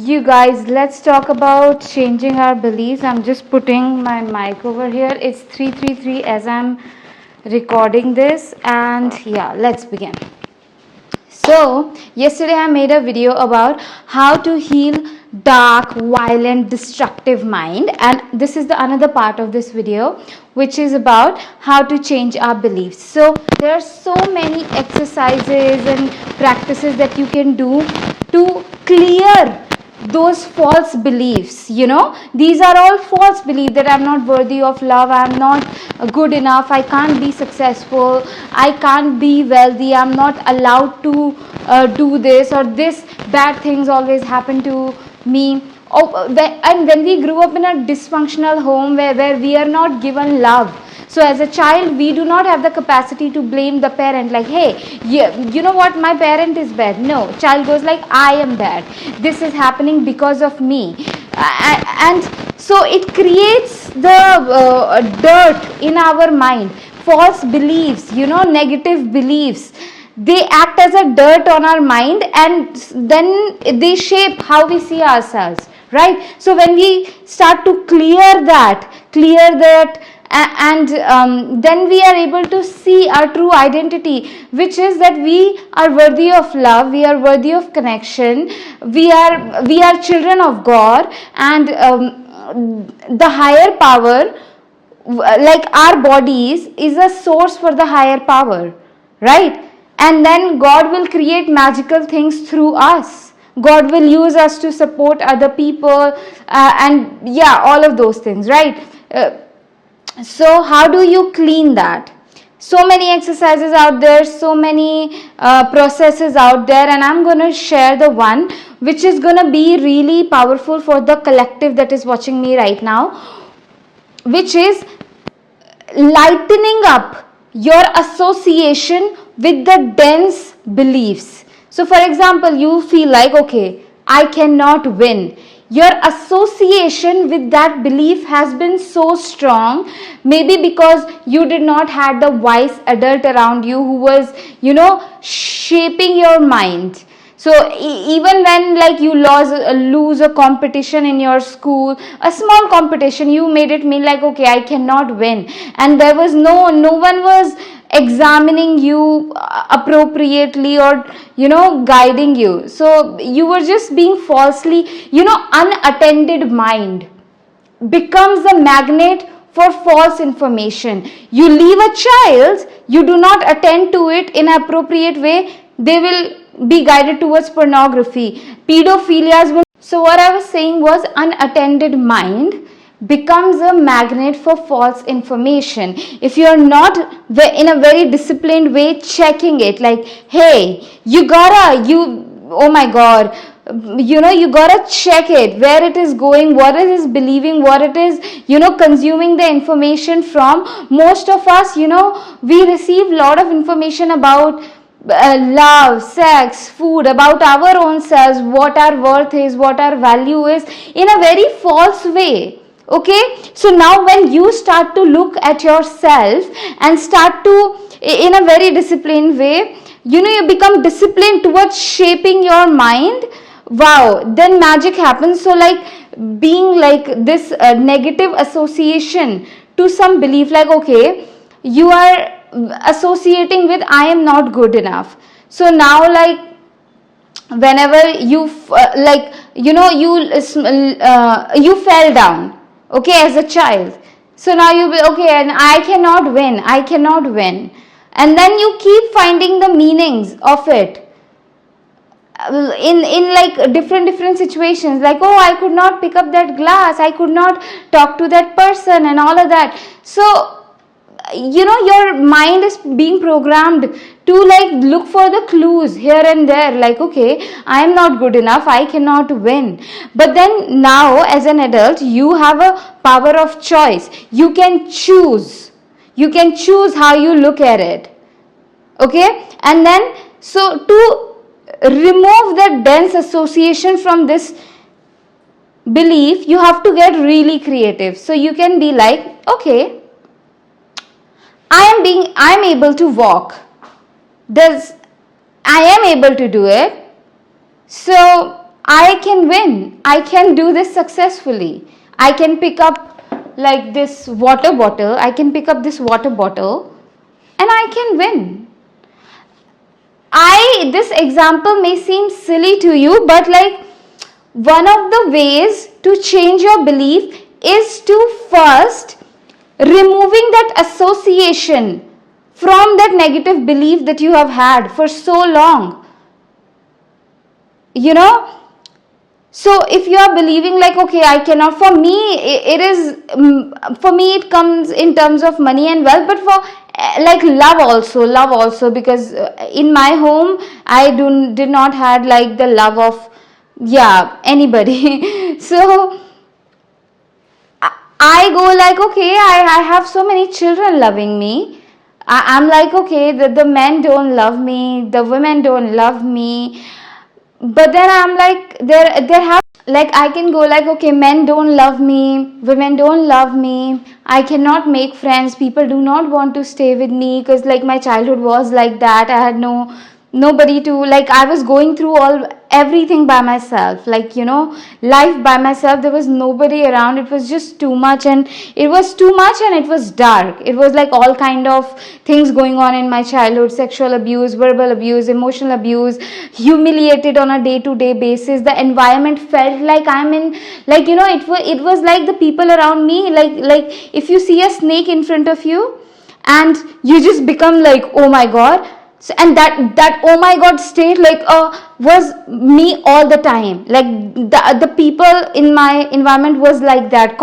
You guys, let's talk about changing our beliefs. I'm just putting my mic over here. It's 3:33 as I'm recording this, and yeah, let's begin. So, yesterday I made a video about how to heal dark, violent, destructive mind, and this is the another part of this video which is about how to change our beliefs. So, there are so many exercises and practices that you can do to clear those false beliefs. These are all false beliefs that I'm not worthy of love, I'm not good enough, I can't be successful, I can't be wealthy, I'm not allowed to do this, or this bad things always happen to me. And when we grew up in a dysfunctional home where we are not given love, so as a child we do not have the capacity to blame the parent, like, hey, you know what, my parent is bad. No, child goes like, I am bad, this is happening because of me. And so it creates the dirt in our mind, false beliefs, negative beliefs. They act as a dirt on our mind, and then they shape how we see ourselves, right? So when we start to clear that, and then we are able to see our true identity, which is that we are worthy of love, we are worthy of connection, we are children of God, and the higher power, like our bodies, is a source for the higher power, right? And then God will create magical things through us. God will use us to support other people, and yeah, all of those things, right? So how do you clean that? So many exercises out there, so many processes out there, and I'm going to share the one which is going to be really powerful for the collective that is watching me right now, which is lightening up your association with the dense beliefs. So for example, you feel like, okay, I cannot win. Your association with that belief has been so strong, maybe because you did not have the wise adult around you who was, shaping your mind. So even when, like, you lose a competition in your school, a small competition, you made it mean like, okay, I cannot win, and there was no one was examining you appropriately, or guiding you. So you were just being falsely, unattended mind becomes a magnet for false information. You leave a child, you do not attend to it in an appropriate way, they will be guided towards pornography, pedophilia. So what I was saying was, unattended mind becomes a magnet for false information. If you are not in a very disciplined way checking it, like, hey, oh my god, you gotta check it, where it is going, what it is believing, what it is, consuming the information from. Most of us, we receive a lot of information about love, sex, food, about our own selves, what our worth is, what our value is, in a very false way. Okay, so now when you start to look at yourself and start to, in a very disciplined way, you become disciplined towards shaping your mind. Wow, then magic happens. So like, being like this negative association to some belief, like, okay, you are associating with, I am not good enough. So now, like, whenever you you fell down, okay, as a child, so now you be, okay, and I cannot win, and then you keep finding the meanings of it in like different situations, like, oh, I could not pick up that glass, I could not talk to that person, and all of that. So your mind is being programmed to, like, look for the clues here and there, like, okay, I am not good enough, I cannot win. But then now, as an adult, you have a power of choice. You can choose how you look at it. Okay, and then, so to remove that dense association from this belief, you have to get really creative. So you can be like, okay, I am able to walk. I am able to do it. So I can win. I can do this successfully. I can pick up like this water bottle. I can pick up this water bottle and I can win. This example may seem silly to you, but like one of the ways to change your belief is to first removing that association from that negative belief that you have had for so long. You know, so if you are believing like, okay, I cannot, for me it is, for me it comes in terms of money and wealth, but for like love also, because in my home I did not had like the love of anybody. So I go like, okay, I have so many children loving me. I'm like, okay, the men don't love me, the women don't love me. But then I'm like, there have, like, I can go like, okay, men don't love me, women don't love me, I cannot make friends, people do not want to stay with me, because like my childhood was like that. I had nobody to, like, I was going through everything by myself, like, life by myself. There was nobody around. It was just too much, and it was dark. It was like all kind of things going on in my childhood: sexual abuse, verbal abuse, emotional abuse, humiliated on a day-to-day basis. The environment felt like I'm in, like, it was like the people around me, like if you see a snake in front of you and you just become like, oh my god. So, and that oh my god state, like, was me all the time. Like the people in my environment was like that,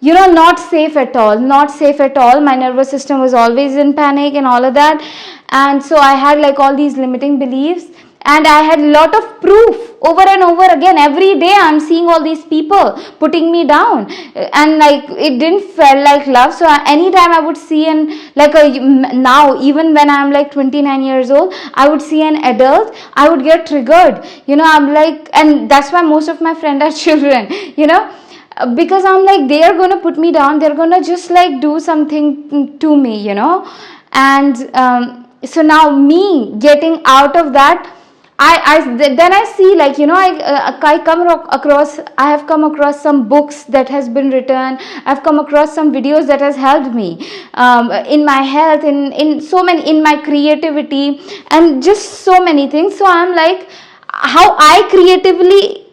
not safe at all. My nervous system was always in panic and all of that. And so I had like all these limiting beliefs, and I had a lot of proof over and over again. Every day I'm seeing all these people putting me down, and like it didn't feel like love. So anytime I would see, and like now, even when I'm like 29 years old, I would see an adult, I would get triggered. I'm like, and that's why most of my friends are children, because I'm like, they are gonna put me down, they're gonna just like do something to me, and so now me getting out of that, then I see, like, I have come across some books that has been written. I've come across some videos that has helped me in my health, in so many, in my creativity, and just so many things. So I'm like, how I creatively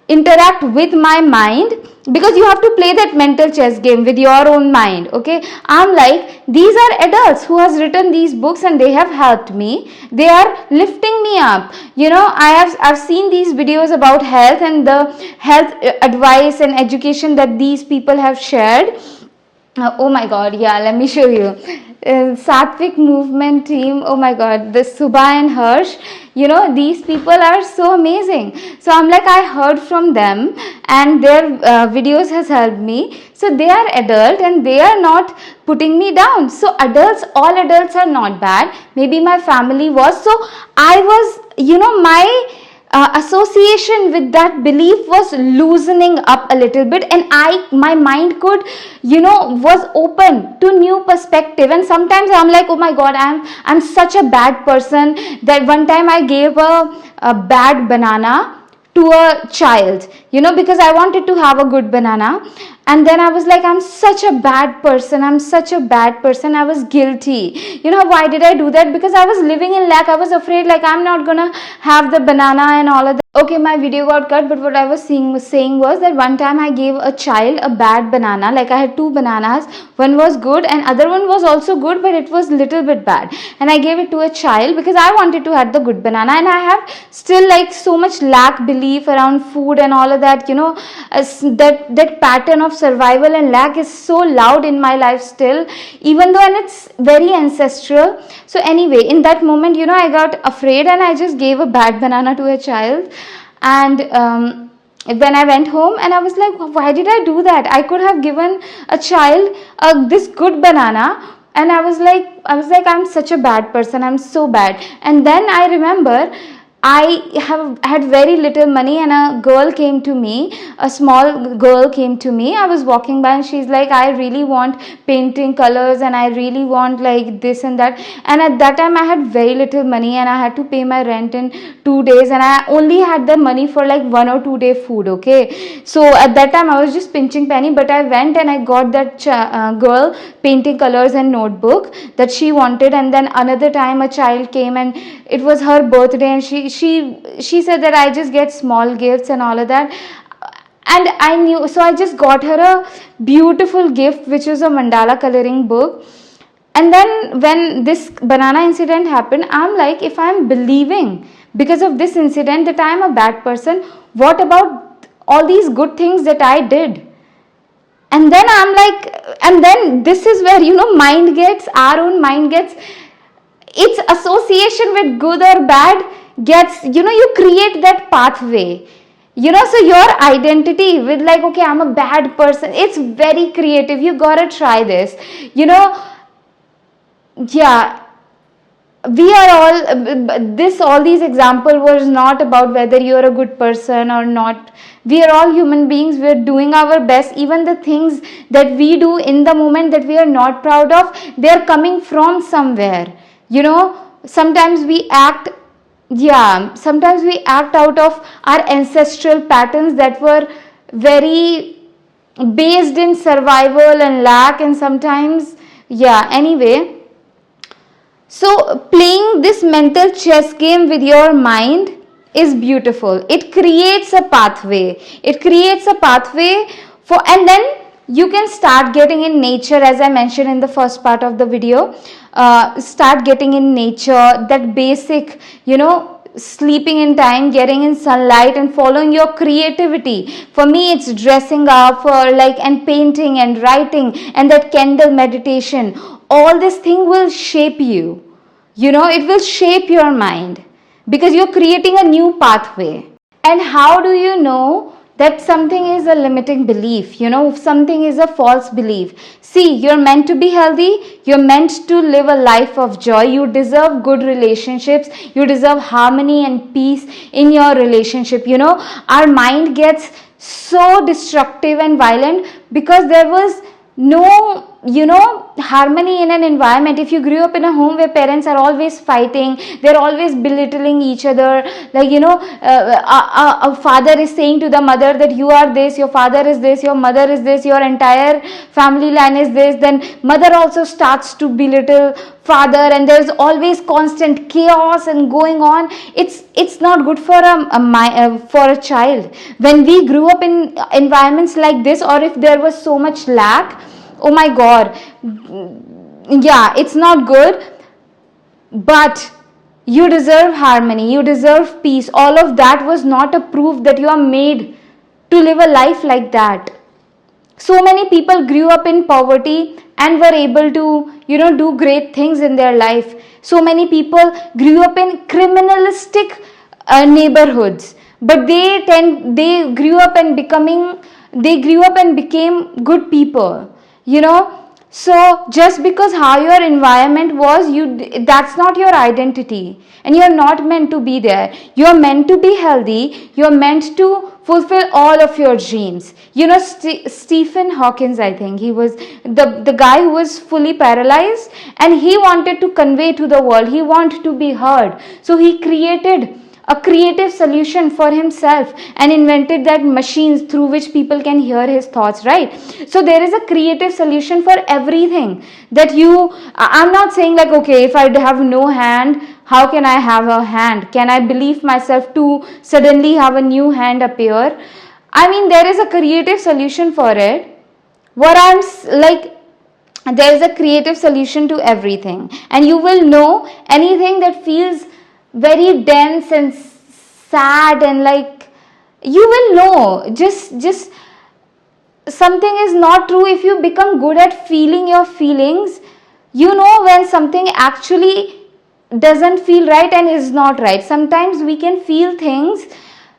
interact with my mind, because you have to play that mental chess game with your own mind. Okay, I'm like, these are adults who has written these books and they have helped me, they are lifting me up. I've seen these videos about health and the health advice and education that these people have shared. Oh my god, let me show you. Sattvic movement team, oh my god, the Subha and Harsh, these people are so amazing. So I'm like, I heard from them and their videos has helped me. So they are adult and they are not putting me down. So all adults are not bad. Maybe my family was. So I was, my association with that belief was loosening up a little bit, and my mind could, was open to new perspective. And sometimes I'm like, oh my god, I'm such a bad person that one time I gave a bad banana to a child, because I wanted to have a good banana. And then I was like, I'm such a bad person. I was guilty. Why did I do that? Because I was living in lack. I was afraid, like, I'm not gonna have the banana and all of that. Okay, my video got cut, but what I was saying was that one time I gave a child a bad banana. Like, I had two bananas. One was good and other one was also good, but it was little bit bad. And I gave it to a child because I wanted to have the good banana. And I have still like so much lack belief around food and all of that. That pattern of survival and lack is so loud in my life still, even though, and it's very ancestral. So anyway, in that moment, I got afraid and I just gave a bad banana to a child. And when I went home, and I was like, why did I do that? I could have given a child this good banana. And I was like, I'm such a bad person. I'm so bad. And then I remember I have had very little money, and a girl came to me, a small girl came to me. I was walking by and she's like, I really want painting colors and I really want like this and that. And at that time I had very little money and I had to pay my rent in 2 days, and I only had the money for like 1 or 2 day food. Okay, so at that time I was just pinching penny, but I went and I got that girl painting colors and notebook that she wanted. And then another time a child came and it was her birthday, and she said that I just get small gifts and all of that. And I knew, so I just got her a beautiful gift, which was a mandala coloring book. And then when this banana incident happened, I'm like, if I'm believing because of this incident that I'm a bad person, what about all these good things that I did? And then I'm like, and then this is where, mind gets, our own mind gets, its association with good or bad gets, you create that pathway. So your identity with like, okay, I'm a bad person, it's very creative. You gotta try this. Yeah, we are all these example was not about whether you're a good person or not. We are all human beings. We're doing our best. Even the things that we do in the moment that we are not proud of, they're coming from somewhere. Sometimes we act out of our ancestral patterns that were very based in survival and lack, and sometimes anyway. So playing this mental chess game with your mind is beautiful. It creates a pathway. And then you can start getting in nature, as I mentioned in the first part of the video. Start getting in nature, that basic, sleeping in time, getting in sunlight, and following your creativity. For me, it's dressing up and painting and writing and that candle meditation. All this thing will shape you. It will shape your mind because you're creating a new pathway. And how do you know that something is a limiting belief? Something is a false belief. See, you're meant to be healthy. You're meant to live a life of joy. You deserve good relationships. You deserve harmony and peace in your relationship. Our mind gets so destructive and violent because there was no harmony in an environment. If you grew up in a home where parents are always fighting, they're always belittling each other, a father is saying to the mother that you are this, your father is this, your mother is this, your entire family line is this, then mother also starts to belittle father, and there's always constant chaos and going on. It's not good for a child. When we grew up in environments like this, or if there was so much lack, oh my god, it's not good. But you deserve harmony, you deserve peace. All of that was not a proof that you are made to live a life like that. So many people grew up in poverty and were able to do great things in their life. So many people grew up in criminalistic neighborhoods, but they grew up and became good people. So just because how your environment was, that's not your identity, and you're not meant to be there. You're meant to be healthy. You're meant to fulfill all of your dreams. Stephen Hawkins, I think he was the guy who was fully paralyzed, and he wanted to convey to the world, he wanted to be heard. So he created a creative solution for himself and invented that machines through which people can hear his thoughts, right? So there is a creative solution for everything that I'm not saying like, okay, if I have no hand, how can I have a hand? Can I believe myself to suddenly have a new hand appear? I mean, there is a creative solution for it. There is a creative solution to everything, and you will know anything that feels very dense and sad, and you will know just something is not true. If you become good at feeling your feelings, when something actually doesn't feel right and is not right. Sometimes we can feel things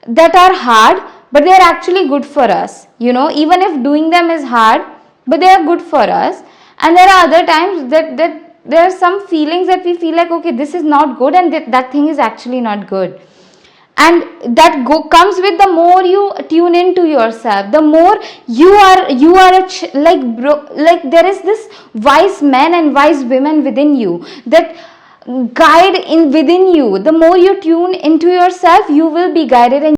that are hard, but they are actually good for us, even if doing them is hard, but they are good for us. And there are other times that there are some feelings that we feel like, okay, this is not good, and that thing is actually not good. and that comes with the more you tune into yourself, the more you are like there is this wise men and wise women within you that guide in within you. The more you tune into yourself, you will be guided, and